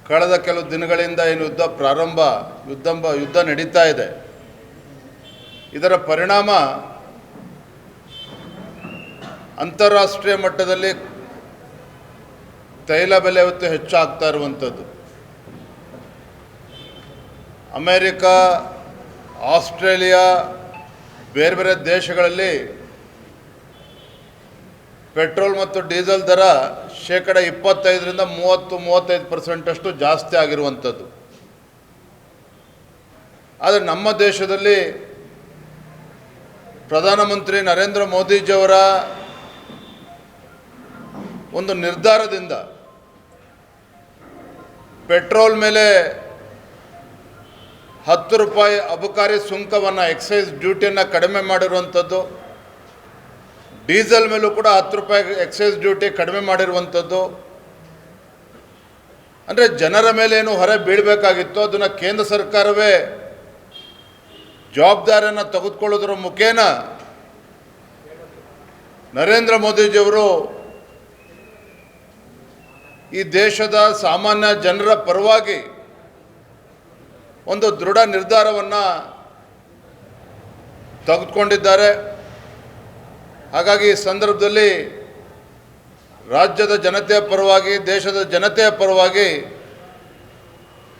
ಕಳೆದ ಕೆಲವು ದಿನಗಳಿಂದ ಏನು ಯುದ್ಧ ನಡೀತಾ ಇದೆ. ಇದರ ಪರಿಣಾಮ ಅಂತಾರಾಷ್ಟ್ರೀಯ ಮಟ್ಟದಲ್ಲಿ ತೈಲ ಬೆಲೆ ಇವತ್ತು ಹೆಚ್ಚಾಗ್ತಾ ಇರುವಂಥದ್ದು. ಅಮೇರಿಕ, ಆಸ್ಟ್ರೇಲಿಯಾ, ಬೇರೆ ಬೇರೆ ದೇಶಗಳಲ್ಲಿ ಪೆಟ್ರೋಲ್ ಮತ್ತು ಡೀಸೆಲ್ ದರ 25% 30-35% ಜಾಸ್ತಿ ಆಗಿರುವಂಥದ್ದು. ಆದರೆ ನಮ್ಮ ದೇಶದಲ್ಲಿ ಪ್ರಧಾನಮಂತ್ರಿ ನರೇಂದ್ರ ಮೋದಿಜಿಯವರ ಒಂದು ನಿರ್ಧಾರದಿಂದ ಪೆಟ್ರೋಲ್ ಮೇಲೆ 10 ರೂಪಾಯಿ ಅಬಕಾರಿ ಸುಂಕವನ್ನು, ಎಕ್ಸೈಸ್ ಡ್ಯೂಟಿಯನ್ನು ಕಡಿಮೆ ಮಾಡಿರುವಂಥದ್ದು. ಡೀಸೆಲ್ ಮೇಲೂ ಕೂಡ 10 ರೂಪಾಯಿ ಎಕ್ಸೈಸ್ ಡ್ಯೂಟಿ ಕಡಿಮೆ ಮಾಡಿರುವಂಥದ್ದು. ಅಂದರೆ ಜನರ ಮೇಲೆ ಏನು ಹೊರೆ ಬೀಳಬೇಕಾಗಿತ್ತು ಅದನ್ನು ಕೇಂದ್ರ ಸರ್ಕಾರವೇ ಜವಾಬ್ದಾರಿಯನ್ನು ತೆಗೆದುಕೊಳ್ಳೋದ್ರ ಮುಖೇನ ನರೇಂದ್ರ ಮೋದಿಜಿಯವರು ಈ ದೇಶದ ಸಾಮಾನ್ಯ ಜನರ ಪರವಾಗಿ ಒಂದು ದೃಢ ನಿರ್ಧಾರವನ್ನು ತೆಗೆದುಕೊಂಡಿದ್ದಾರೆ. ಹಾಗಾಗಿ ಈ ಸಂದರ್ಭದಲ್ಲಿ ರಾಜ್ಯದ ಜನತೆಯ ಪರವಾಗಿ, ದೇಶದ ಜನತೆಯ ಪರವಾಗಿ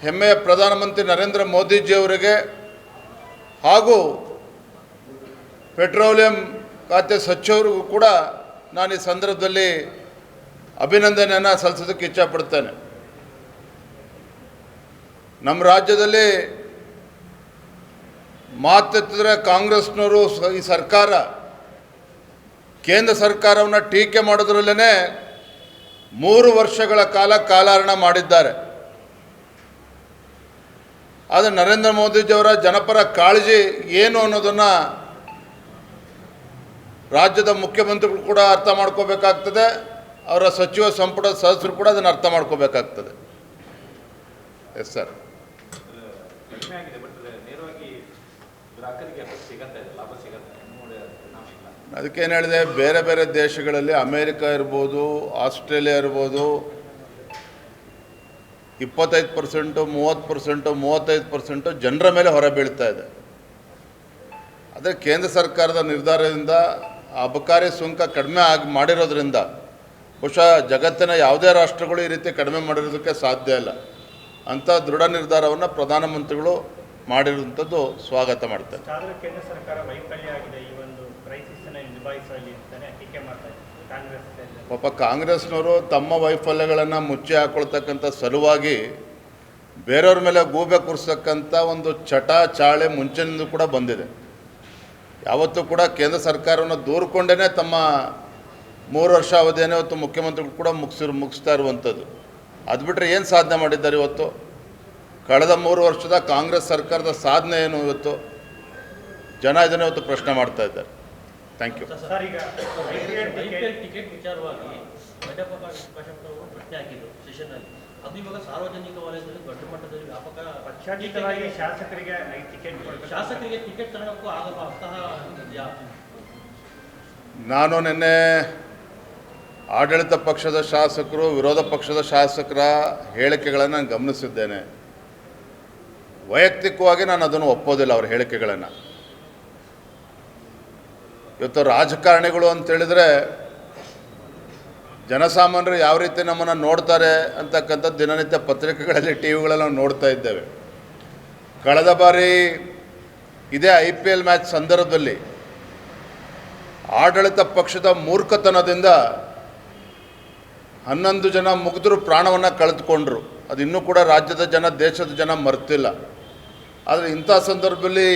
ಹೆಮ್ಮೆಯ ಪ್ರಧಾನಮಂತ್ರಿ ನರೇಂದ್ರ ಮೋದಿಜಿಯವರಿಗೆ ಹಾಗೂ ಪೆಟ್ರೋಲಿಯಂ ಖಾತೆ ಸಚಿವರಿಗೂ ಕೂಡ ನಾನು ಈ ಸಂದರ್ಭದಲ್ಲಿ ಅಭಿನಂದನೆಯನ್ನು ಸಲ್ಲಿಸೋದಕ್ಕೆ ಇಚ್ಛಪಡ್ತೇನೆ. ನಮ್ಮ ರಾಜ್ಯದಲ್ಲಿ ಮಾತೆತ್ತಿದ್ರೆ ಕಾಂಗ್ರೆಸ್ನವರು ಈ ಸರ್ಕಾರ, ಕೇಂದ್ರ ಸರ್ಕಾರವನ್ನು ಟೀಕೆ ಮಾಡೋದ್ರಲ್ಲೇ 3 ವರ್ಷಗಳ ಕಾಲಹರಣ ಮಾಡಿದ್ದಾರೆ. ಆದರೆ ನರೇಂದ್ರ ಮೋದಿಜಿಯವರ ಜನಪರ ಕಾಳಜಿ ಏನು ಅನ್ನೋದನ್ನು ರಾಜ್ಯದ ಮುಖ್ಯಮಂತ್ರಿಗಳು ಕೂಡ ಅರ್ಥ ಮಾಡ್ಕೋಬೇಕಾಗ್ತದೆ, ಅವರ ಸಚಿವ ಸಂಪುಟದ ಸದಸ್ಯರು ಕೂಡ ಅದನ್ನು ಅರ್ಥ ಮಾಡ್ಕೋಬೇಕಾಗ್ತದೆ. Yes sir. ಅದಕ್ಕೇನು ಹೇಳಿದೆ, ಬೇರೆ ಬೇರೆ ದೇಶಗಳಲ್ಲಿ ಅಮೇರಿಕ ಇರ್ಬೋದು, ಆಸ್ಟ್ರೇಲಿಯಾ ಇರ್ಬೋದು, 25%, 30%, 35% ಜನರ ಮೇಲೆ ಹೊರ ಬೀಳ್ತಾ ಇದೆ. ಆದರೆ ಕೇಂದ್ರ ಸರ್ಕಾರದ ನಿರ್ಧಾರದಿಂದ ಅಬಕಾರಿ ಸುಂಕ ಕಡಿಮೆ ಮಾಡಿರೋದ್ರಿಂದ ಬಹುಶಃ ಜಗತ್ತಿನ ಯಾವುದೇ ರಾಷ್ಟ್ರಗಳು ಈ ರೀತಿ ಕಡಿಮೆ ಮಾಡಿರೋದಕ್ಕೆ ಸಾಧ್ಯ ಇಲ್ಲ. ಅಂಥ ದೃಢ ನಿರ್ಧಾರವನ್ನು ಪ್ರಧಾನಮಂತ್ರಿಗಳು ಮಾಡಿರುವಂಥದ್ದು ಸ್ವಾಗತ ಮಾಡ್ತಾರೆ. ಕೇಂದ್ರ ಸರ್ಕಾರ ವೈಫಲ್ಯ ಆಗಿದೆ ಈ ಒಂದು ಕ್ರೈಸಿಸ್ ಅನ್ನು ನಿಭಾಯಿಸುವಲ್ಲಿ ಅಂತಾನೆ ಟೀಕೆ ಮಾಡ್ತಾರೆ ಕಾಂಗ್ರೆಸ್. ಪಾಪ ಕಾಂಗ್ರೆಸ್ನವರು ತಮ್ಮ ವೈಫಲ್ಯಗಳನ್ನು ಮುಚ್ಚಿ ಹಾಕೊಳ್ತಕ್ಕಂಥ ಸಲುವಾಗಿ ಬೇರೆಯವ್ರ ಮೇಲೆ ಗೂಬೆ ಕೂರಿಸ್ತಕ್ಕಂಥ ಒಂದು ಚಾಳೆ ಮುಂಚಿನಿಂದ ಕೂಡ ಬಂದಿದೆ. ಯಾವತ್ತೂ ಕೂಡ ಕೇಂದ್ರ ಸರ್ಕಾರವನ್ನು ದೂರಿಕೊಂಡೇ ತಮ್ಮ 3 ವರ್ಷ ಅವಧಿಯನ್ನೇ ಇವತ್ತು ಮುಖ್ಯಮಂತ್ರಿಗಳು ಕೂಡ ಮುಗಿಸ್ತಾ ಇರುವಂಥದ್ದು. ಅದು ಬಿಟ್ಟರೆ ಏನು ಸಾಧನೆ ಮಾಡಿದ್ದಾರೆ ಇವತ್ತು? ಕಳೆದ 3 ವರ್ಷದ ಕಾಂಗ್ರೆಸ್ ಸರ್ಕಾರದ ಸಾಧನೆ ಏನು ಇವತ್ತು? ಜನ ಇದನ್ನು ಇವತ್ತು ಪ್ರಶ್ನೆ ಮಾಡ್ತಾ ಇದ್ದಾರೆ. Thank you. ಸರ್, ಈಗ ಟಿಕೆಟ್ ವಿಚಾರವಾಗಿ ಪ್ರಶ್ನೆ ಹಾಕಿದ್ರು ಸೆಷನ್ನಲ್ಲಿ. ಅದು ಇವಾಗ ಸಾರ್ವಜನಿಕ ವಲಯದಲ್ಲಿ ದೊಡ್ಡ ಮಟ್ಟದಲ್ಲಿ ವ್ಯಾಪಕ ಪಕ್ಷಾತೀತವಾಗಿ ಶಾಸಕರಿಗೆ ಟಿಕೆಟ್ ತಗೊಳ್ಳೋಕ್ಕೂ ಆಗಲ್ಲ ಅಂತಹ ಇದೆಯಾ? ನಾನು ನಿನ್ನೆ ಆಡಳಿತ ಪಕ್ಷದ ಶಾಸಕರು, ವಿರೋಧ ಪಕ್ಷದ ಶಾಸಕರ ಹೇಳಿಕೆಗಳನ್ನು ನಾನು ಗಮನಿಸಿದ್ದೇನೆ. ವೈಯಕ್ತಿಕವಾಗಿ ನಾನು ಅದನ್ನು ಒಪ್ಪೋದಿಲ್ಲ, ಅವರ ಹೇಳಿಕೆಗಳನ್ನು. ಇವತ್ತು ರಾಜಕಾರಣಿಗಳು ಅಂತೇಳಿದರೆ ಜನಸಾಮಾನ್ಯರು ಯಾವ ರೀತಿ ನಮ್ಮನ್ನು ನೋಡ್ತಾರೆ ಅಂತಕ್ಕಂಥದ್ದು ದಿನನಿತ್ಯ ಪತ್ರಿಕೆಗಳಲ್ಲಿ, ಟಿವಿಗಳಲ್ಲಿ ನಾವು ನೋಡ್ತಾ ಇದ್ದೇವೆ. ಕಳೆದ ಬಾರಿ ಇದೇ IPL ಮ್ಯಾಚ್ ಸಂದರ್ಭದಲ್ಲಿ ಆಡಳಿತ ಪಕ್ಷದ ಮೂರ್ಖತನದಿಂದ 11 ಜನ ಮುಗ್ಧರು ಪ್ರಾಣವನ್ನು ಕಳೆದುಕೊಂಡ್ರು. ಅದು ಇನ್ನೂ ಕೂಡ ರಾಜ್ಯದ ಜನ, ದೇಶದ ಜನ ಮರ್ತಿಲ್ಲ. ಆದರೆ ಇಂಥ ಸಂದರ್ಭದಲ್ಲಿ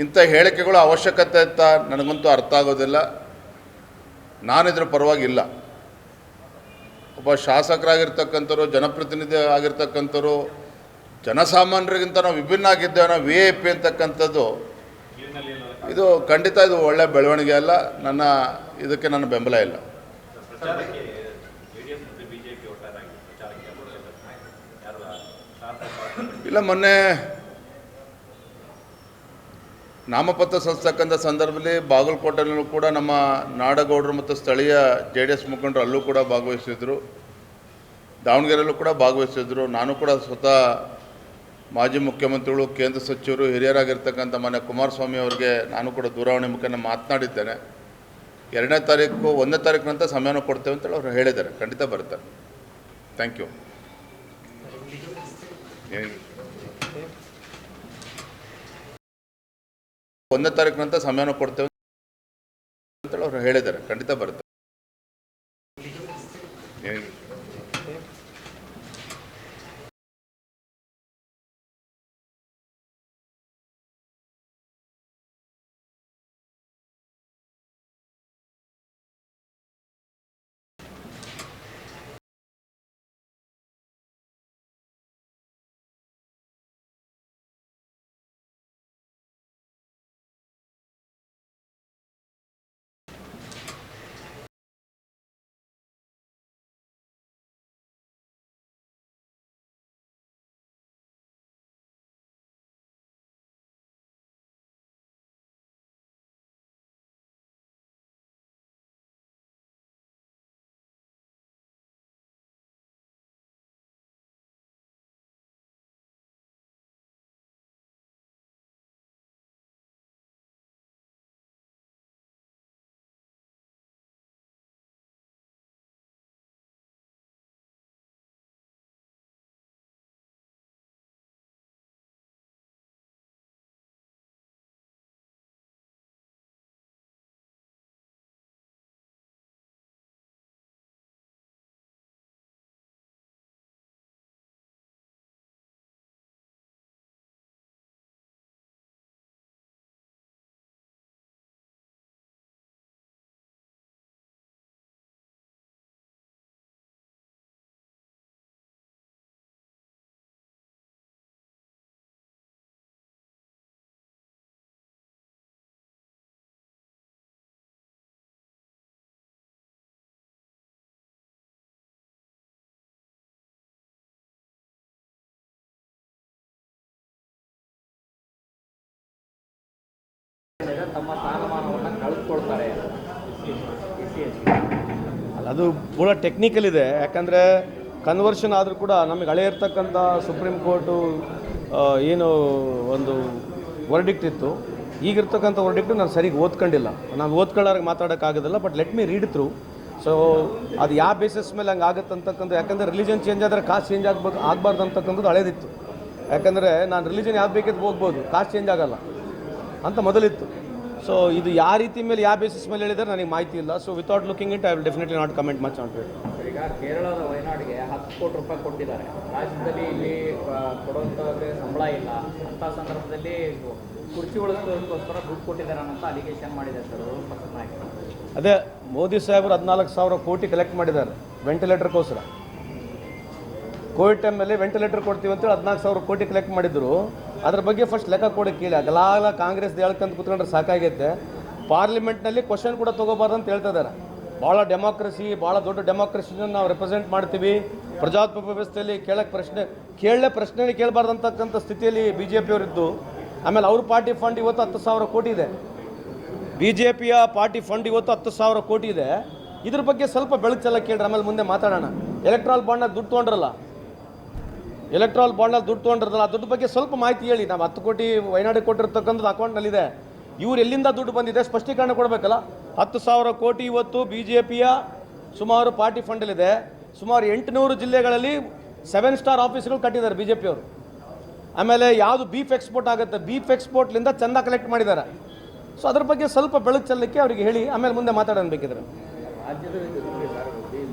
ಇಂಥ ಹೇಳಿಕೆಗಳು ಅವಶ್ಯಕತೆ ಅಂತ ನನಗಂತೂ ಅರ್ಥ ಆಗೋದಿಲ್ಲ. ನಾನಿದ್ರ ಪರವಾಗಿಲ್ಲ. ಒಬ್ಬ ಶಾಸಕರಾಗಿರ್ತಕ್ಕಂಥವ್ರು, ಜನಪ್ರತಿನಿಧಿ ಆಗಿರ್ತಕ್ಕಂಥವ್ರು, ಜನಸಾಮಾನ್ಯರಿಗಿಂತ ನಾವು ವಿಭಿನ್ನ ಆಗಿದ್ದೇವೆ, ನಾವು VIP ಅಂತಕ್ಕಂಥದ್ದು ಇದು ಖಂಡಿತ ಇದು ಒಳ್ಳೆಯ ಬೆಳವಣಿಗೆ ಅಲ್ಲ. ಇದಕ್ಕೆ ನನ್ನ ಬೆಂಬಲ ಇಲ್ಲ. ಇಲ್ಲ, ಮೊನ್ನೆ ನಾಮಪತ್ರ ಸಲ್ಲಿಸ್ತಕ್ಕಂಥ ಸಂದರ್ಭದಲ್ಲಿ ಬಾಗಲಕೋಟೆಯಲ್ಲೂ ಕೂಡ ನಮ್ಮ ನಾಡಗೌಡರು ಮತ್ತು ಸ್ಥಳೀಯ JDS ಮುಖಂಡರು ಅಲ್ಲೂ ಕೂಡ ಭಾಗವಹಿಸಿದರು. ದಾವಣಗೆರೆಯಲ್ಲೂ ಕೂಡ ಭಾಗವಹಿಸಿದ್ರು. ನಾನು ಕೂಡ ಸ್ವತಃ ಮಾಜಿ ಮುಖ್ಯಮಂತ್ರಿಗಳು, ಕೇಂದ್ರ ಸಚಿವರು, ಹಿರಿಯರಾಗಿರ್ತಕ್ಕಂಥ ಮಾನ್ಯ ಕುಮಾರಸ್ವಾಮಿ ಅವರಿಗೆ ನಾನು ಕೂಡ ದೂರವಾಣಿ ಮುಖೇನ ಮಾತನಾಡಿದ್ದೇನೆ. 2ನೇ ತಾರೀಕು 1ನೇ ತಾರೀಕು ನಂತರ ಸಮಯನೂ ಕೊಡ್ತೇವೆ ಅಂತೇಳಿ ಅವರು ಹೇಳಿದ್ದಾರೆ. ಖಂಡಿತ ಬರ್ತಾರೆ. Thank you. 1ನೇ ತಾರೀಕು ನಂತರ ಸಮಯನೂ ಕೊಡ್ತೇವೆ ಅಂತೇಳಿ ಅವರು ಹೇಳಿದ್ದಾರೆ. ಖಂಡಿತ ಬರ್ತಾರೆ. ತಮ್ಮ ಸ್ಥಾನಮಾನವನ್ನು ಕಳೆದುಕೊಳ್ತಾರೆ. ಅದು ಕೂಡ ಟೆಕ್ನಿಕಲ್ ಇದೆ. ಯಾಕಂದರೆ ಕನ್ವರ್ಷನ್ ಆದರೂ ಕೂಡ ನಮಗೆ ಹಳೆ ಇರ್ತಕ್ಕಂಥ ಸುಪ್ರೀಂ ಕೋರ್ಟು ಏನು ಒಂದು ವರ್ಡಿಕ್ಟ್ ಇತ್ತು, ಈಗಿರ್ತಕ್ಕಂಥ ವರ್ಡಿಕ್ಟು ನಾನು ಸರಿಗೆ ಓದ್ಕೊಂಡಿಲ್ಲ. ನಾನು ಓದ್ಕೊಳ್ಳೋರಿಗೆ ಮಾತಾಡೋಕ್ಕಾಗೋದಿಲ್ಲ. But let me read through. So ಅದು ಯಾವ ಬೇಸಿಸ್ ಮೇಲೆ ಹಂಗೆ ಆಗುತ್ತೆ ಅಂತಕ್ಕಂಥ, ಯಾಕಂದರೆ ರಿಲಿಜನ್ ಚೇಂಜ್ ಆದರೆ ಕಾಸ್ಟ್ ಚೇಂಜ್ ಆಗಬಾರ್ದು ಅಂತಕ್ಕಂಥದ್ದು ಹಳೇದಿತ್ತು. ಯಾಕಂದರೆ ನಾನು ರಿಲಿಜನ್ ಯಾವ್ದು ಬೇಕಿದ್ದು ಹೋಗ್ಬೋದು, ಕಾಸ್ಟ್ ಚೇಂಜ್ ಆಗೋಲ್ಲ ಅಂತ ಮೊದಲಿತ್ತು. ಸೊ ಇದು ಯಾವ ರೀತಿ ಮೇಲೆ ಯಾವ ಬೇಸಿಸ್ ಮೇಲೆ ಹೇಳಿದರೆ ನನಗೆ ಮಾಹಿತಿ ಇಲ್ಲ. So without looking it I will definitely not comment much on it. ಈಗ ಕೇರಳದ ವಯನಾಡಿಗೆ 10 ಕೋಟಿ ರೂಪಾಯಿ ಕೊಟ್ಟಿದ್ದಾರೆ. ರಾಜ್ಯದಲ್ಲಿ ಇಲ್ಲಿ ಕೊಡುವಂಥವ್ರಿಗೆ ಸಂಬಳ ಇಲ್ಲ. ಅಂಥ ಸಂದರ್ಭದಲ್ಲಿ ಕುರ್ಚಿ ಉಳಿಸೋದಕ್ಕೋಸ್ಕರ ದುಡ್ಡು ಕೊಟ್ಟಿದ್ದಾರೆ ಅಂತ ಅಲಿಗೇಷನ್ ಮಾಡಿದ್ದಾರೆ ಸರ್ ಪಕ್ಷದ ನಾಯಕರು. ಅದೇ ಮೋದಿ ಸಾಹೇಬರು 14,000 ಕೋಟಿ ಕಲೆಕ್ಟ್ ಮಾಡಿದ್ದಾರೆ ವೆಂಟಿಲೇಟರ್ಗೋಸ್ಕರ. ಕೋವಿಡ್ ಟೈಮಲ್ಲಿ ವೆಂಟಿಲೇಟರ್ ಕೊಡ್ತೀವಿ ಅಂತೇಳಿ 14,000 ಕೋಟಿ ಕಲೆಕ್ಟ್ ಮಾಡಿದ್ರು. ಅದ್ರ ಬಗ್ಗೆ ಫಸ್ಟ್ ಲೆಕ್ಕ ಕೊಡೋಕ್ಕೆ ಕೇಳಿ. ಅಗಲಾಲ ಕಾಂಗ್ರೆಸ್ ಹೇಳ್ಕಂತ ಕೂತ್ಕೊಂಡ್ರೆ ಸಾಕಾಗೈತೆ. ಪಾರ್ಲಿಮೆಂಟ್ನಲ್ಲಿ ಕ್ವಶನ್ ಕೂಡ ತೊಗೋಬಾರ್ದು ಅಂತ ಹೇಳ್ತಾ ಇದ್ದಾರೆ. ಭಾಳ ಡೆಮೋಕ್ರಸಿ, ಭಾಳ ದೊಡ್ಡ ಡೆಮೋಕ್ರಸಿನ ನಾವು ರೆಪ್ರೆಸೆಂಟ್ ಮಾಡ್ತೀವಿ. ಪ್ರಜಾಪ್ರಭುತ್ವ ವ್ಯವಸ್ಥೆಯಲ್ಲಿ ಪ್ರಶ್ನೆ ಕೇಳಬಾರ್ದು ಅಂತಕ್ಕಂಥ ಸ್ಥಿತಿಯಲ್ಲಿ BJP ಅವರಿದ್ದು. ಆಮೇಲೆ ಅವ್ರ ಪಾರ್ಟಿ ಫಂಡ್ ಇವತ್ತು 10,000 ಕೋಟಿ ಇದೆ. BJPಯ ಪಾರ್ಟಿ ಫಂಡ್ ಇವತ್ತು 10,000 ಕೋಟಿ ಇದೆ. ಇದ್ರ ಬಗ್ಗೆ ಸ್ವಲ್ಪ ಬೆಳಕು ಚೆಲ್ಲ ಕೇಳ್ರಿ, ಆಮೇಲೆ ಮುಂದೆ ಮಾತಾಡೋಣ. ಎಲೆಕ್ಟ್ರಾಲ್ ಬಾಂಡ್ನಾಗ ದುಡ್ಡು ತೊಗೊಂಡ್ರಲ್ಲ, ಆ ದುಡ್ಡು ಬಗ್ಗೆ ಸ್ವಲ್ಪ ಮಾಹಿತಿ ಹೇಳಿ. ನಾವು 10 ಕೋಟಿ ವಯನಾಡಿಗೆ ಕೊಟ್ಟಿರ್ತಕ್ಕಂಥದ್ದು ಅಕೌಂಟ್ನಲ್ಲಿದೆ. ಇವ್ರು ಎಲ್ಲಿಂದ ದುಡ್ಡು ಬಂದಿದೆ ಸ್ಪಷ್ಟೀಕರಣ ಕೊಡಬೇಕಲ್ಲ. 10,000 ಕೋಟಿ ಇವತ್ತು BJPಯ ಸುಮಾರು ಪಾರ್ಟಿ ಫಂಡಲ್ಲಿದೆ. ಸುಮಾರು 800 ಜಿಲ್ಲೆಗಳಲ್ಲಿ 7 ಸ್ಟಾರ್ ಆಫೀಸ್ಗಳು ಕಟ್ಟಿದ್ದಾರೆ BJP ಅವರು. ಆಮೇಲೆ ಯಾವುದು ಬೀಫ್ ಎಕ್ಸ್ಪೋರ್ಟ್ ಆಗುತ್ತೆ, ಬೀಫ್ ಎಕ್ಸ್ಪೋರ್ಟ್ಲಿಂದ ಚಂದ ಕಲೆಕ್ಟ್ ಮಾಡಿದ್ದಾರೆ. ಸೊ ಅದ್ರ ಬಗ್ಗೆ ಸ್ವಲ್ಪ ಬೆಳಕು ಚೆಲ್ಲಕ್ಕೆ ಅವರಿಗೆ ಹೇಳಿ, ಆಮೇಲೆ ಮುಂದೆ ಮಾತಾಡೋಣ ಬೇಕಿದ್ರೆ. ರಾಜ್ಯದ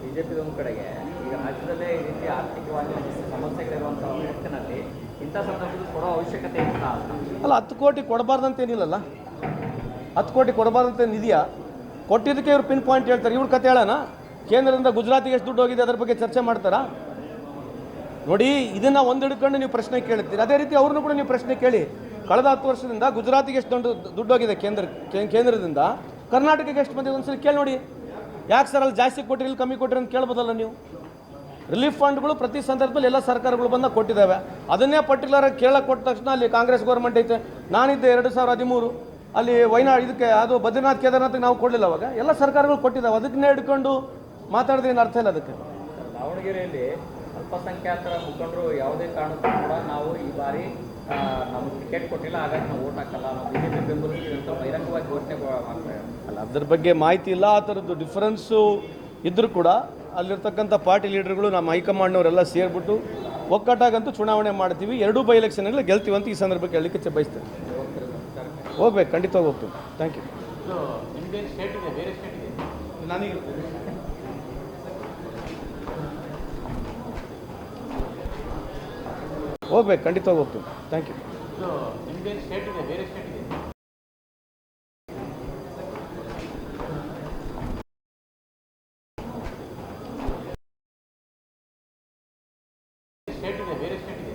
BJPದ ಒಂದು ಕಡೆಗೆ ಈಗ ರಾಜ್ಯದಲ್ಲೇ ಈ ರೀತಿ ಆರ್ಥಿಕವಾಗಿ ಸಮಸ್ಯೆಗಳಿರುವಂಥ ಹೊತ್ತಿನಲ್ಲಿ ಇಂಥ ಸಂದರ್ಭದಲ್ಲಿ ಕೊಡೋ ಅವಶ್ಯಕತೆ ಇಲ್ಲ ಅಲ್ಲ. 10 ಕೋಟಿ ಕೊಡಬಾರ್ದಂತೇನಿಲ್ಲಲ್ಲ. 10 ಕೋಟಿ ಕೊಡಬಾರ್ದಂತೇನಿದೆಯಾ? ಕೊಟ್ಟಿದ್ದಕ್ಕೆ ಇವ್ರು ಪಿನ್ ಪಾಯಿಂಟ್ ಹೇಳ್ತಾರೆ. ಇವ್ರ ಕತೆ ಹೇಳೋಣ. ಕೇಂದ್ರದಿಂದ ಗುಜರಾತಿಗೆ ಎಷ್ಟು ದುಡ್ಡು ಹೋಗಿದೆ ಅದ್ರ ಬಗ್ಗೆ ಚರ್ಚೆ ಮಾಡ್ತಾರಾ? ನೋಡಿ, ಇದನ್ನು ಒಂದು ಹಿಡ್ಕೊಂಡು ನೀವು ಪ್ರಶ್ನೆ ಕೇಳ್ತೀರಿ. ಅದೇ ರೀತಿ ಅವ್ರನ್ನೂ ಕೂಡ ನೀವು ಪ್ರಶ್ನೆ ಕೇಳಿ. ಕಳೆದ 10 ವರ್ಷದಿಂದ ಗುಜರಾತಿಗೆ ಎಷ್ಟು ದುಡ್ಡು ಹೋಗಿದೆ ಕೇಂದ್ರದಿಂದ, ಕರ್ನಾಟಕಕ್ಕೆ ಎಷ್ಟು ಬಂದಿದೆ ಒಂದ್ಸರಿ ಕೇಳಿ ನೋಡಿ. ಯಾಕೆ ಸರ್ ಅಲ್ಲಿ ಜಾಸ್ತಿ ಕೊಟ್ಟಿರಿ, ಇಲ್ಲಿ ಕಮ್ಮಿ ಕೊಟ್ಟಿರಿ ಅಂತ ಕೇಳ್ಬೋದಲ್ಲ ನೀವು. ರಿಲೀಫ್ ಫಂಡ್ಗಳು ಪ್ರತಿ ಸಂದರ್ಭದಲ್ಲಿ ಎಲ್ಲ ಸರ್ಕಾರಗಳು ಬಂದಾಗ ಕೊಟ್ಟಿದ್ದಾವೆ. ಅದನ್ನೇ ಪರ್ಟಿಕ್ಯುಲರ್ ಆಗಿ ಕೇಳಕ್ಕೆ ಕೊಟ್ಟ ತಕ್ಷಣ ಅಲ್ಲಿ ಕಾಂಗ್ರೆಸ್ ಗೌರ್ಮೆಂಟ್ ಐತೆ. ನಾನಿದ್ದೆ 2013 ಅಲ್ಲಿ ಇದಕ್ಕೆ ಅದು ಬದ್ರಿನಾಥ್ ಕೇದಾರ್ನಾಥ್ಗೆ ನಾವು ಕೊಡಲಿಲ್ಲ. ಅವಾಗ ಎಲ್ಲ ಸರ್ಕಾರಗಳು ಕೊಟ್ಟಿದ್ದಾವೆ. ಅದಕ್ಕನ್ನೇ ಹಿಡ್ಕೊಂಡು ಮಾತಾಡಿದ್ರೆ ಏನು ಅರ್ಥ ಇಲ್ಲ. ಅದಕ್ಕೆ ದಾವಣಗೆರೆಯಲ್ಲಿ ಅಲ್ಪಸಂಖ್ಯಾತರ ಮುಖಂಡರು ಯಾವುದೇ ಕಾರಣಕ್ಕೂ ಕೂಡ ನಾವು ಈ ಬಾರಿ ನಮ್ಗೆ ಟಿಕೆಟ್ ಕೊಟ್ಟಿಲ್ಲ, ಹಾಗಾಗಿ ನಾವು ಓಟ್ ಹಾಕಲ್ಲ, ನಾವು ಬಿಜೆಪಿ ಬೆಂಬಲಿಸ್ತೀವಿ ಅಂತ ಬಹಿರಂಗವಾಗಿ ಘೋಷಣೆ ಮಾಡ್ತಾರೆ. ಅಲ್ಲ, ಅದ್ರ ಬಗ್ಗೆ ಮಾಹಿತಿ ಇಲ್ಲ. ಆ ಥರದ್ದು ಡಿಫ್ರೆನ್ಸು ಇದ್ದರೂ ಕೂಡ ಅಲ್ಲಿರ್ತಕ್ಕಂಥ ಪಾರ್ಟಿ ಲೀಡರ್ಗಳು ನಮ್ಮ ಹೈಕಮಾಂಡ್ನವರೆಲ್ಲ ಸೇರಿಬಿಟ್ಟು ಒಕ್ಕಟ್ಟಾಗಂತೂ ಚುನಾವಣೆ ಮಾಡ್ತೀವಿ. ಎರಡೂ ಬೈ ಎಲೆಕ್ಷನ್ಗಳಲ್ಲಿ ಗೆಲ್ತೀವಿ ಅಂತ ಈ ಸಂದರ್ಭಕ್ಕೆ ಹೇಳಲಿಕ್ಕೆ ಬಯಸ್ತೇನೆ. ಹೋಗ್ಬೇಕು, ಖಂಡಿತವಾಗಿ ಹೋಗ್ತೀವಿ. Thank you. ನಿಮ್ಮದೇ ಸ್ಟೇಟ್ ಇದೆ, ಬೇರೆ ಸ್ಟೇಟ್ ಇದೆ. ನನಗೆ ಹೋಗ್ಬೇಕು, ಖಂಡಿತವಾಗಿ ಹೋಗ್ತೀವಿ. Thank you. ನಿಮ್ಮದೇ ಸ್ಟೇಟ್ ಇದೆ, ಬೇರೆ ಸ್ಟೇಟ್ ಇದೆ. ಸ್ಟೇಟ್ ಇದೆ, ಬೇರೆ ಸ್ಟೇಟ್ ಇದೆ.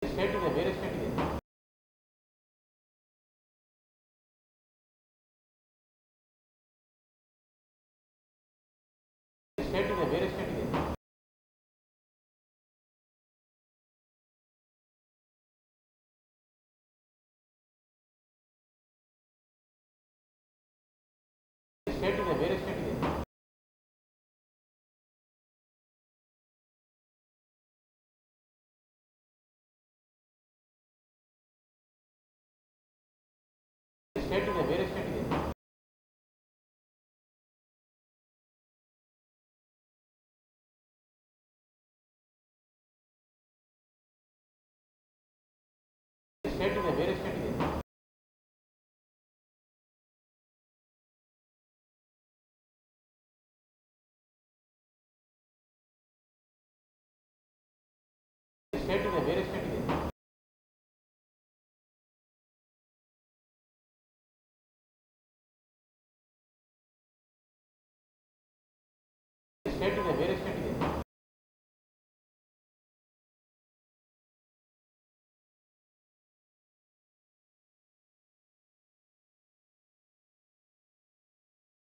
ಸ್ಟೇಟ್ ಇದೆ, ಬೇರೆ ಸ್ಟೇಟ್ ಇದೆ. ಸ್ಟೇಟ್ ಇದೆ, ಬೇರೆ ಸ್ಟೇಟ್ ಇದೆ. ಸ್ಟೇಟ್ ಇದೆ, ಬೇರೆ ಸ್ಟೇಟ್ ಇದೆ. ಸ್ಟೇಟ್ ಇದೆ, ಬೇರೆ ಸ್ಟೇಟ್ ಇದೆ. ಸ್ಟೇಟ್ ಇದೆ, ಬೇರೆ ಸ್ಟೇಟ್ ಇದೆ. ಸ್ಟೇಟ್ ಇದೆ, ಬೇರೆ ಸ್ಟೇಟ್ ಇದೆ. ಸ್ಟೇಟ್ ಇದೆ, ಬೇರೆ ಸ್ಟೇಟ್ ಇದೆ.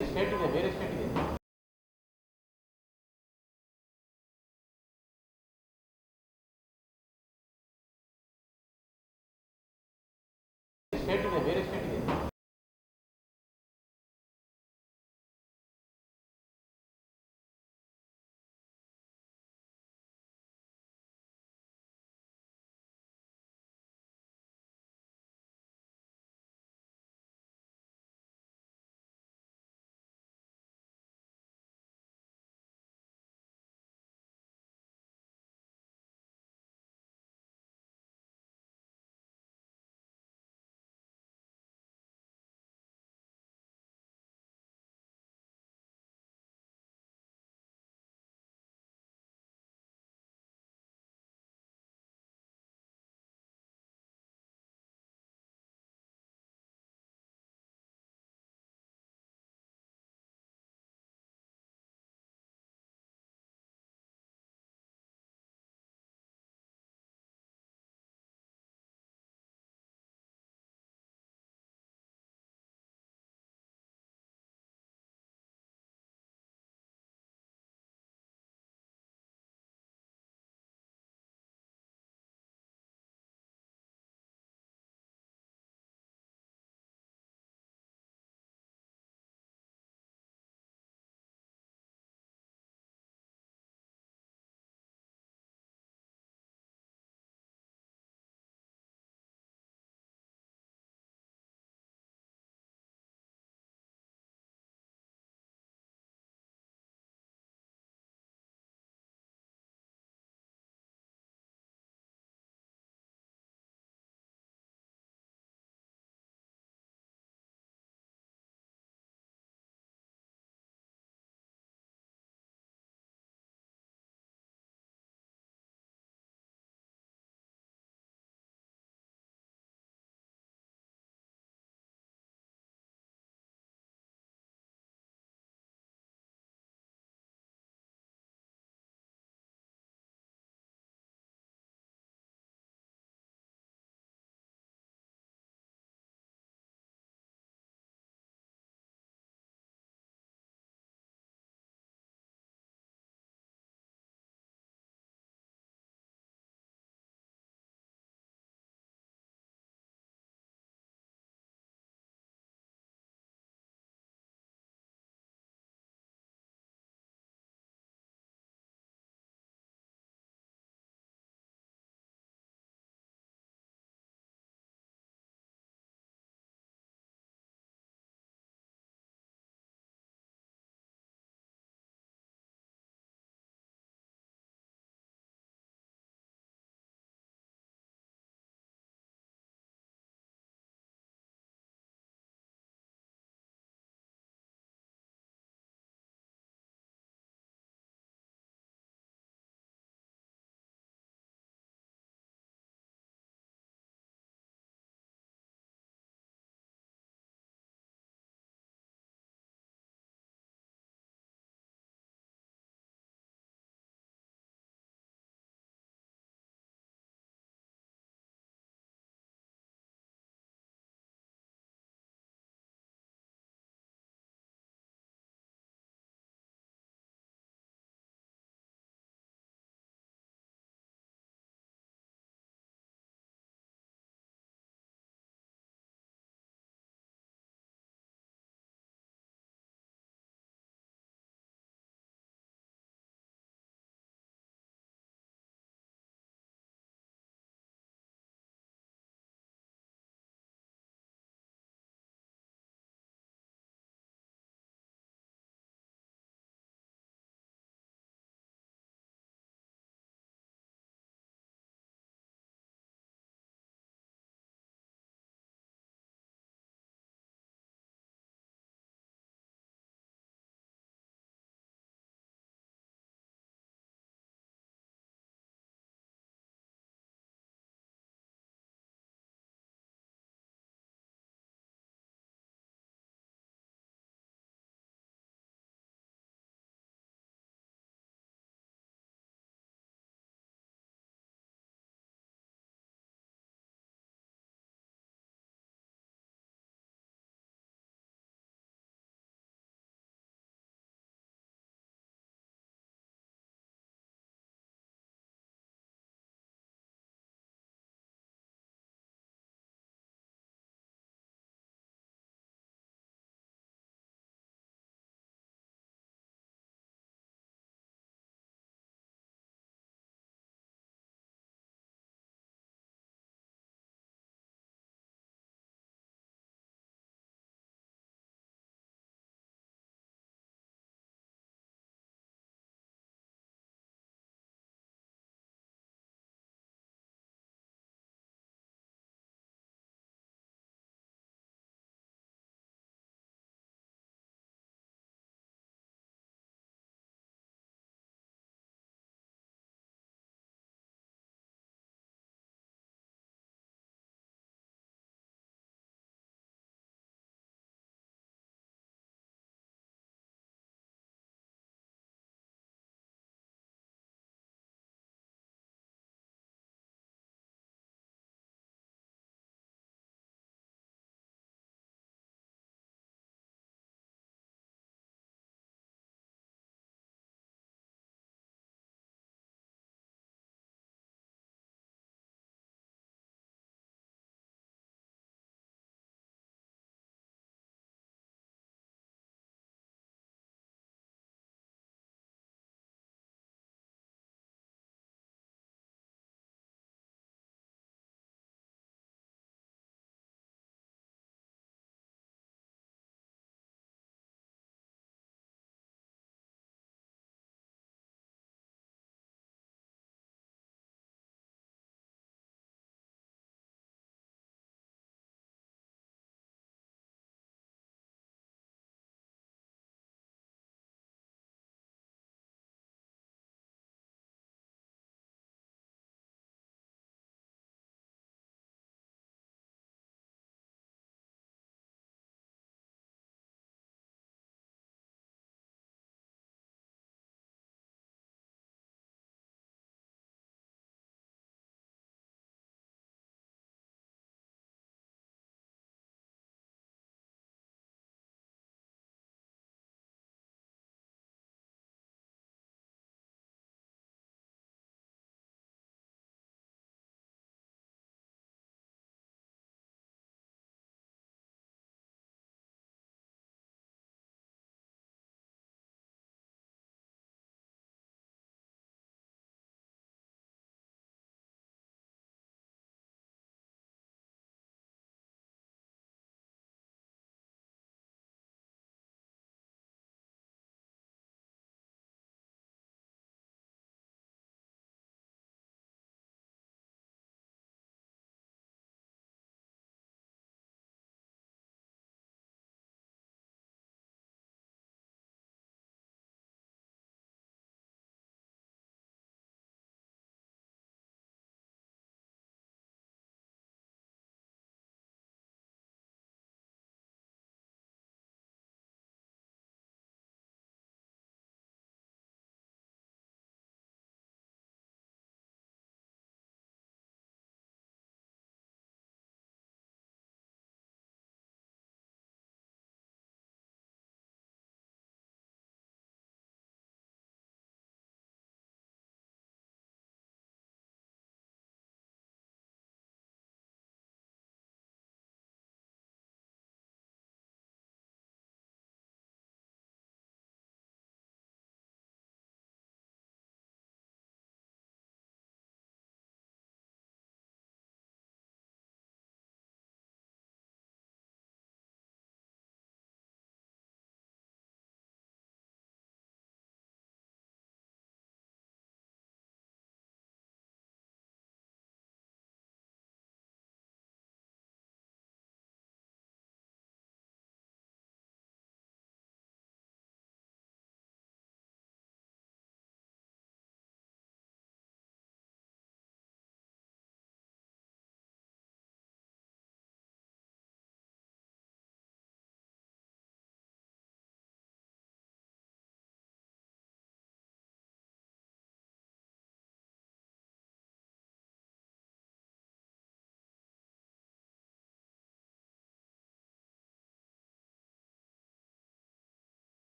ಸ್ಟೇಟ್ ಇದೆ, ಬೇರೆ ಸ್ಟೇಟ್ ಇದೆ. ಸ್ಟೇಟ್ ಇದೆ, ಬೇರೆ ಸ್ಟೇಟ್ ಇದೆ.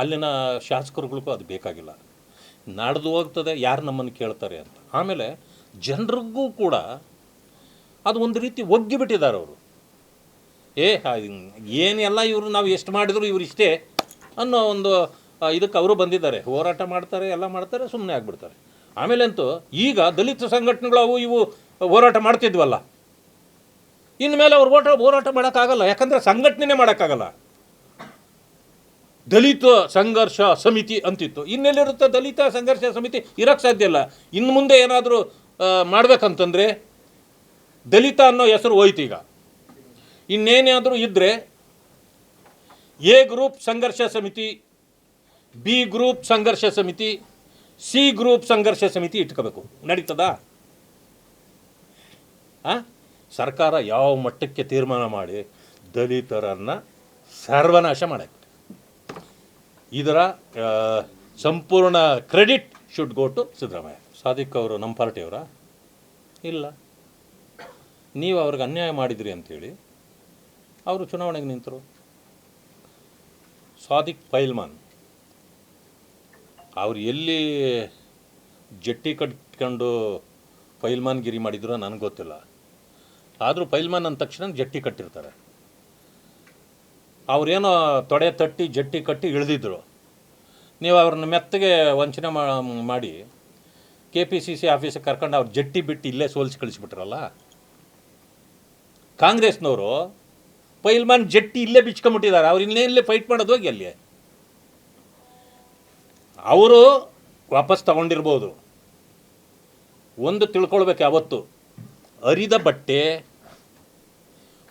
ಅಲ್ಲಿನ ಶಾಸಕರುಗಳಿಗೂ ಅದು ಬೇಕಾಗಿಲ್ಲ. ನಡೆದು ಹೋಗ್ತದೆ, ಯಾರು ನಮ್ಮನ್ನು ಕೇಳ್ತಾರೆ ಅಂತ. ಆಮೇಲೆ ಜನರಿಗೂ ಕೂಡ ಅದು ಒಂದು ರೀತಿ ಒಗ್ಗಿಬಿಟ್ಟಿದ್ದಾರೆ ಅವರು. ಏನೆಲ್ಲ ಇವರು ನಾವು ಎಷ್ಟು ಮಾಡಿದ್ರು ಇವರು ಇಷ್ಟೇ ಅನ್ನೋ ಒಂದು ಇದಕ್ಕೆ ಅವರು ಬಂದಿದ್ದಾರೆ. ಹೋರಾಟ ಮಾಡ್ತಾರೆ, ಎಲ್ಲ ಮಾಡ್ತಾರೆ, ಸುಮ್ಮನೆ ಆಗಿಬಿಡ್ತಾರೆ. ಆಮೇಲಂತೂ ಈಗ ದಲಿತ ಸಂಘಟನೆಗಳು ಅವು ಇವು ಹೋರಾಟ ಮಾಡ್ತಿದ್ವಲ್ಲ, ಇನ್ಮೇಲೆ ಅವ್ರು ಹೋರಾಟ ಮಾಡೋಕ್ಕಾಗಲ್ಲ. ಯಾಕಂದರೆ ಸಂಘಟನೆ ಮಾಡೋಕ್ಕಾಗಲ್ಲ. ದಲಿತ ಸಂಘರ್ಷ ಸಮಿತಿ ಅಂತಿತ್ತು, ಇನ್ನೆಲ್ಲಿರುತ್ತೆ ದಲಿತ ಸಂಘರ್ಷ ಸಮಿತಿ? ಇರೋಕ್ಕೆ ಸಾಧ್ಯ ಇಲ್ಲ. ಇನ್ನು ಮುಂದೆ ಏನಾದರೂ ಮಾಡಬೇಕಂತಂದರೆ ದಲಿತ ಅನ್ನೋ ಹೆಸರು ಹೋಯ್ತು. ಈಗ ಇನ್ನೇನಾದರೂ ಇದ್ದರೆ ಎ ಗ್ರೂಪ್ ಸಂಘರ್ಷ ಸಮಿತಿ, ಬಿ ಗ್ರೂಪ್ ಸಂಘರ್ಷ ಸಮಿತಿ, ಸಿ ಗ್ರೂಪ್ ಸಂಘರ್ಷ ಸಮಿತಿ ಇಟ್ಕೋಬೇಕು. ನಡೀತದಾ? ಸರ್ಕಾರ ಯಾವ ಮಟ್ಟಕ್ಕೆ ತೀರ್ಮಾನ ಮಾಡಿ ದಲಿತರನ್ನು ಸರ್ವನಾಶ ಮಾಡಕ್ಕೆ, ಇದರ ಸಂಪೂರ್ಣ credit should go to Siddaramaiah. Sadiq ಅವರು ನಮ್ಮ ಪಾರ್ಟಿಯವರಾ? ಇಲ್ಲ. ನೀವು ಅವ್ರಿಗೆ ಅನ್ಯಾಯ ಮಾಡಿದ್ರಿ ಅಂಥೇಳಿ ಅವರು ಚುನಾವಣೆಗೆ ನಿಂತರು. ಸಾದಿಕ್ ಪೈಲ್ಮಾನ್ ಅವ್ರು ಎಲ್ಲಿ ಜಟ್ಟಿ ಕಟ್ಕೊಂಡು ಪೈಲ್ಮಾನ್ಗಿರಿ ಮಾಡಿದ್ರು ನನಗೆ ಗೊತ್ತಿಲ್ಲ. ಆದರೂ ಪೈಲ್ಮಾನ್ ಅಂದ ತಕ್ಷಣ ಜಟ್ಟಿ ಕಟ್ಟಿರ್ತಾರೆ. ಅವರೇನೋ ತೊಡೆ ತಟ್ಟಿ ಜಟ್ಟಿ ಕಟ್ಟಿ ಇಳಿದಿದ್ರು. ನೀವು ಅವ್ರನ್ನ ಮೆತ್ತಗೆ ವಂಚನೆ ಮಾಡಿ KPCC ಆಫೀಸಿಗೆ ಕರ್ಕೊಂಡು ಅವ್ರು ಜಟ್ಟಿ ಬಿಟ್ಟು ಇಲ್ಲೇ ಸೋಲಿಸಿ ಕಳಿಸ್ಬಿಟ್ರಲ್ಲ. ಕಾಂಗ್ರೆಸ್ನವರು ಪೈಲ್ಮಾನ್ ಜಟ್ಟಿ ಇಲ್ಲೇ ಬಿಚ್ಕೊಂಬಿಟ್ಟಿದ್ದಾರೆ. ಅವ್ರು ಇನ್ನೇ ಫೈಟ್ ಮಾಡೋದು ಹೋಗಿ ಅಲ್ಲಿ. ಅವರು ವಾಪಸ್ ತಗೊಂಡಿರ್ಬೋದು. ಒಂದು ತಿಳ್ಕೊಳ್ಬೇಕು, ಯಾವತ್ತು ಅರಿದ ಬಟ್ಟೆ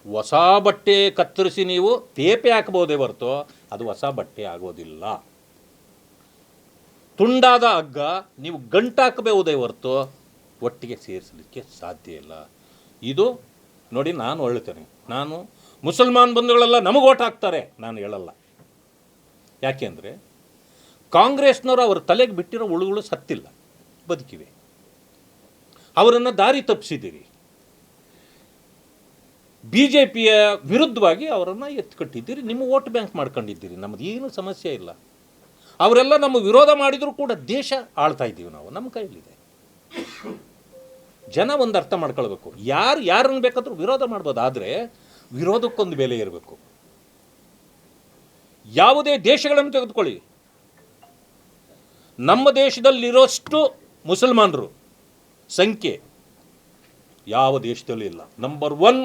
ಹೊಸ ಬಟ್ಟೆ ಕತ್ತರಿಸಿ ನೀವು ತೇಪೆ ಹಾಕ್ಬೋದೇ ಹೊರತು ಅದು ಹೊಸ ಬಟ್ಟೆ ಆಗೋದಿಲ್ಲ. ತುಂಡಾದ ಹಗ್ಗ ನೀವು ಗಂಟಾಕಬಹುದೇ ಹೊರತು ಒಟ್ಟಿಗೆ ಸೇರಿಸಲಿಕ್ಕೆ ಸಾಧ್ಯ ಇಲ್ಲ. ಇದು ನೋಡಿ, ನಾನು ಹೇಳ್ತೇನೆ, ನಾನು ಮುಸಲ್ಮಾನ್ ಬಂಧುಗಳೆಲ್ಲ ನಮಗೆ ಓಟ್ ಹಾಕ್ತಾರೆ ನಾನು ಹೇಳಲ್ಲ. ಯಾಕೆಂದರೆ ಕಾಂಗ್ರೆಸ್ನವರು ಅವ್ರ ತಲೆಗೆ ಬಿಟ್ಟಿರೋ ಹುಳುಗಳು ಸತ್ತಿಲ್ಲ, ಬದುಕಿವೆ. ಅವರನ್ನು ದಾರಿ ತಪ್ಪಿಸಿದ್ದೀರಿ. BJPಯ ವಿರುದ್ಧವಾಗಿ ಅವರನ್ನು ಎತ್ಕಟ್ಟಿದ್ದೀರಿ, ನಿಮ್ಮ ವೋಟ್ ಬ್ಯಾಂಕ್ ಮಾಡ್ಕೊಂಡಿದ್ದೀರಿ. ನಮ್ಮದು ಏನು ಸಮಸ್ಯೆ ಇಲ್ಲ. ಅವರೆಲ್ಲ ನಮ್ಮ ವಿರೋಧ ಮಾಡಿದರೂ ಕೂಡ ದೇಶ ಆಳ್ತಾ ಇದ್ದೀವಿ ನಾವು, ನಮ್ಮ ಕೈಯಲ್ಲಿದೆ. ಜನ ಒಂದು ಅರ್ಥ ಮಾಡ್ಕೊಳ್ಬೇಕು, ಯಾರನ್ನು ಬೇಕಾದರೂ ವಿರೋಧ ಮಾಡ್ಬೋದು, ಆದರೆ ವಿರೋಧಕ್ಕೊಂದು ಬೆಲೆ ಇರಬೇಕು. ಯಾವುದೇ ದೇಶಗಳನ್ನು ತೆಗೆದುಕೊಳ್ಳಿ, ನಮ್ಮ ದೇಶದಲ್ಲಿರೋಷ್ಟು ಮುಸಲ್ಮಾನರು ಸಂಖ್ಯೆ ಯಾವ ದೇಶದಲ್ಲೂ ಇಲ್ಲ. ನಂಬರ್ 1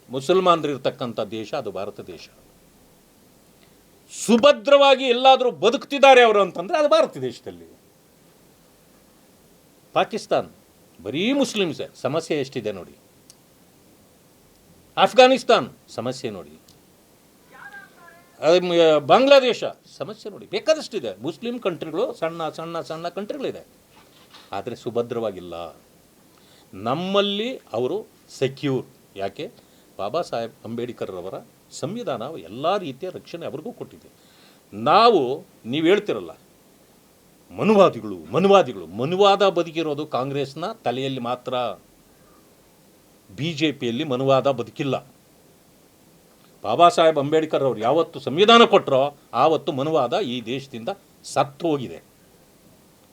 ಮುಸಲ್ಮಾನರು ಇರ್ತಕ್ಕಂಥ ದೇಶ ಅದು ಭಾರತ ದೇಶ. ಸುಭದ್ರವಾಗಿ ಎಲ್ಲಾದರೂ ಬದುಕ್ತಿದ್ದಾರೆ ಅವರು ಅಂತಂದರೆ ಅದು ಭಾರತ ದೇಶದಲ್ಲಿ. ಪಾಕಿಸ್ತಾನ್ ಬರೀ ಮುಸ್ಲಿಮ್ಸೇ, ಸಮಸ್ಯೆ ಎಷ್ಟಿದೆ ನೋಡಿ. ಆಫ್ಘಾನಿಸ್ತಾನ್ ಸಮಸ್ಯೆ ನೋಡಿ. ಬಾಂಗ್ಲಾದೇಶ ಸಮಸ್ಯೆ ನೋಡಿ, ಬೇಕಾದಷ್ಟಿದೆ. ಮುಸ್ಲಿಂ ಕಂಟ್ರಿಗಳು ಸಣ್ಣ ಸಣ್ಣ ಸಣ್ಣ ಕಂಟ್ರಿಗಳಿದೆ, ಆದರೆ ಸುಭದ್ರವಾಗಿಲ್ಲ. ನಮ್ಮಲ್ಲಿ ಅವರು ಸೆಕ್ಯೂರ್. ಯಾಕೆ? ಬಾಬಾ ಸಾಹೇಬ್ ಅಂಬೇಡ್ಕರ್ ಅವರ ಸಂವಿಧಾನ ಎಲ್ಲ ರೀತಿಯ ರಕ್ಷಣೆ ಅವ್ರಿಗೂ ಕೊಟ್ಟಿದೆ. ನೀವು ಹೇಳ್ತಿರಲ್ಲ ಮನುವಾದ ಬದುಕಿರೋದು ಕಾಂಗ್ರೆಸ್ನ ತಲೆಯಲ್ಲಿ ಮಾತ್ರ. BJPಯಲ್ಲಿ ಮನುವಾದ ಬದುಕಿಲ್ಲ. ಬಾಬಾ ಸಾಹೇಬ್ ಅಂಬೇಡ್ಕರ್ ಅವರು ಯಾವತ್ತು ಸಂವಿಧಾನ ಕೊಟ್ಟರೋ ಆವತ್ತು ಮನುವಾದ ಈ ದೇಶದಿಂದ ಸತ್ತು ಹೋಗಿದೆ.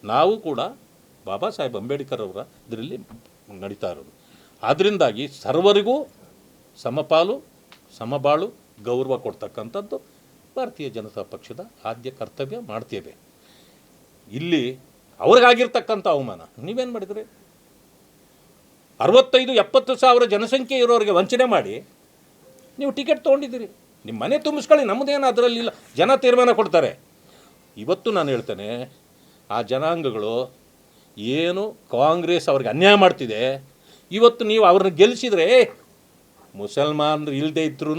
ನಾವು ಕೂಡ ಬಾಬಾ ಸಾಹೇಬ್ ಅಂಬೇಡ್ಕರ್ ಅವರ ಇದರಲ್ಲಿ ನಡೀತಾ ಇರೋದು. ಅದರಿಂದಾಗಿ ಸರ್ವರಿಗೂ ಸಮಪಾಲು ಸಮಬಾಳು ಗೌರವ ಕೊಡ್ತಕ್ಕಂಥದ್ದು ಭಾರತೀಯ ಜನತಾ ಪಕ್ಷದ ಆದ್ಯ ಕರ್ತವ್ಯ. ಮಾಡ್ತೇವೆ. ಇಲ್ಲಿ ಅವ್ರಿಗಾಗಿರ್ತಕ್ಕಂಥ ಅವಮಾನ ನೀವೇನು ಮಾಡಿದ್ರಿ? 65-70 ಸಾವಿರ ಜನಸಂಖ್ಯೆ ಇರೋರಿಗೆ ವಂಚನೆ ಮಾಡಿ ನೀವು ಟಿಕೆಟ್ ತೊಗೊಂಡಿದ್ದೀರಿ. ನಿಮ್ಮ ಮನೆ ತುಂಬಿಸ್ಕೊಳ್ಳಿ, ನಮ್ಮದೇನು ಅದರಲ್ಲಿಲ್ಲ. ಜನ ತೀರ್ಮಾನ ಕೊಡ್ತಾರೆ. ಇವತ್ತು ನಾನು ಹೇಳ್ತೇನೆ, ಆ ಜನಾಂಗಗಳು ಏನು ಕಾಂಗ್ರೆಸ್ ಅವ್ರಿಗೆ ಅನ್ಯಾಯ ಮಾಡ್ತಿದೆ, ಇವತ್ತು ನೀವು ಅವ್ರನ್ನ ಗೆಲ್ಲಿಸಿದರೆ ಮುಸಲ್ಮಾನರು ಇಲ್ಲದೆ ಇದ್ರೂ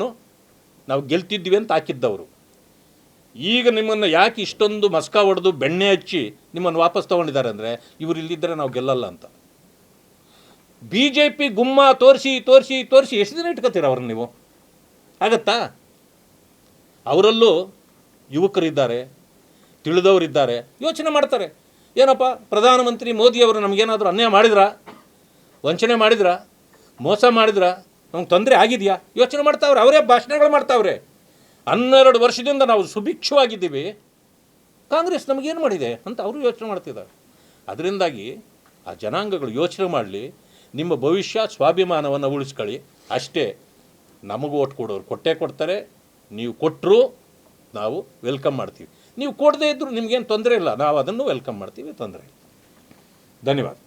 ನಾವು ಗೆಲ್ತಿದ್ವಿ ಅಂತ ಹಾಕಿದ್ದವರು. ಈಗ ನಿಮ್ಮನ್ನು ಯಾಕೆ ಇಷ್ಟೊಂದು ಮಸ್ಕ ಹೊಡೆದು ಬೆಣ್ಣೆ ಹಚ್ಚಿ ನಿಮ್ಮನ್ನು ವಾಪಸ್ ತೊಗೊಂಡಿದ್ದಾರೆ ಅಂದರೆ ಇವರು ಇಲ್ಲಿದ್ದರೆ ನಾವು ಗೆಲ್ಲಲ್ಲ ಅಂತ. BJP ಗುಮ್ಮ ತೋರಿಸಿ ತೋರಿಸಿ ತೋರಿಸಿ ಎಷ್ಟು ದಿನ ಇಟ್ಕೋತೀರ ಅವ್ರನ್ನ ನೀವು? ಆಗತ್ತಾ? ಅವರಲ್ಲೂ ಯುವಕರಿದ್ದಾರೆ, ತಿಳಿದವರಿದ್ದಾರೆ, ಯೋಚನೆ ಮಾಡ್ತಾರೆ. ಏನಪ್ಪ ಪ್ರಧಾನಮಂತ್ರಿ ಮೋದಿಯವರು ನಮಗೇನಾದರೂ ಅನ್ಯಾಯ ಮಾಡಿದ್ರಾ, ವಂಚನೆ ಮಾಡಿದ್ರಾ, ಮೋಸ ಮಾಡಿದ್ರಾ, ನಮ್ಗೆ ತೊಂದರೆ ಆಗಿದೆಯಾ? ಯೋಚನೆ ಮಾಡ್ತಾವ್ರೆ. ಅವರೇ ಭಾಷಣಗಳು ಮಾಡ್ತಾವ್ರೆ. 12 ವರ್ಷದಿಂದ ನಾವು ಸುಭಿಕ್ಷವಾಗಿದ್ದೀವಿ, ಕಾಂಗ್ರೆಸ್ ನಮಗೇನು ಮಾಡಿದೆ ಅಂತ ಅವರು ಯೋಚನೆ ಮಾಡ್ತಿದ್ದಾರೆ. ಅದರಿಂದಾಗಿ ಆ ಜನಾಂಗಗಳು ಯೋಚನೆ ಮಾಡಲಿ, ನಿಮ್ಮ ಭವಿಷ್ಯ ಸ್ವಾಭಿಮಾನವನ್ನು ಉಳಿಸ್ಕೊಳ್ಳಿ ಅಷ್ಟೇ. ನಮಗೂ ಓಟ್ ಕೊಡೋರು ಕೊಟ್ಟೇ ಕೊಡ್ತಾರೆ, ನೀವು ಕೊಟ್ಟರು ನಾವು ವೆಲ್ಕಮ್ ಮಾಡ್ತೀವಿ, ನೀವು ಕೊಡದೇ ಇದ್ದರೂ ನಿಮಗೇನು ತೊಂದರೆ ಇಲ್ಲ, ನಾವು ಅದನ್ನು ವೆಲ್ಕಮ್ ಮಾಡ್ತೀವಿ, ತೊಂದರೆ ಇಲ್ಲ. ಧನ್ಯವಾದ.